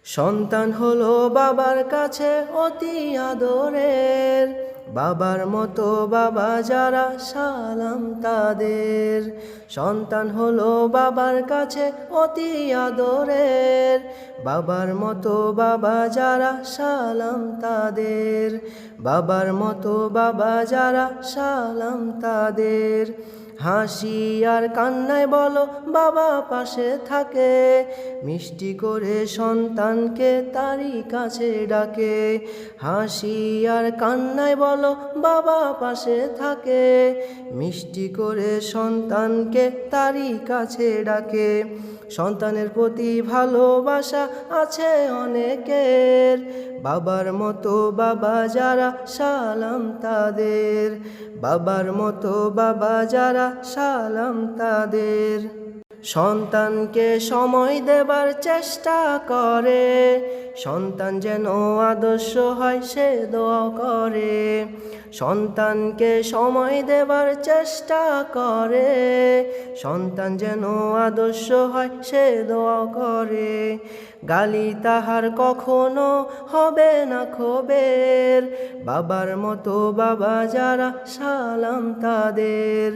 সন্তান হলো বাবার কাছে অতি আদরের, বাবার মতো বাবা যারা সালাম তাদের। সন্তান হলো বাবার কাছে অতি আদরের, বাবার মতো বাবা যারা সালাম তাদের। বাবার মতো বাবা যারা সালাম তাদের। হাসি আর কান্নায় বলো বাবা পাশে থাকে, মিষ্টি করে সন্তানকে তারই কাছে ডাকে। হাসি আর কান্নায় বলো বাবা পাশে থাকে, মিষ্টি করে সন্তানকে তারই কাছে ডাকে। সন্তানের প্রতি ভালোবাসা আছে অনেকের, বাবার মতো বাবা যারা সালাম তাদের। বাবার মতো বাবা যারা সালাম তাদের। সন্তানকে সময় দেবার চেষ্টা করে, সন্তান যেন আদর্শ হয় সে দোয়া করে। সন্তানকে সময় দেবার চেষ্টা করে, সন্তান যেন আদর্শ হয় সে দোয়া করে। গালি তাহার কখনো হবে না ক্ষোভের, বাবার মতো বাবা যারা সালাম তাদের।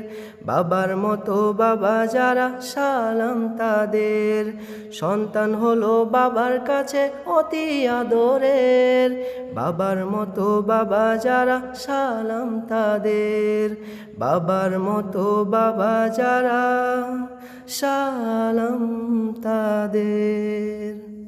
বাবার মতো বাবা যারা সালাম তাদের। সন্তান হলো বাবার কাছে অতি আদরের, বাবার মতো বাবা যারা সালাম তাদের। বাবার মতো বাবা যারা সালাম তাদের।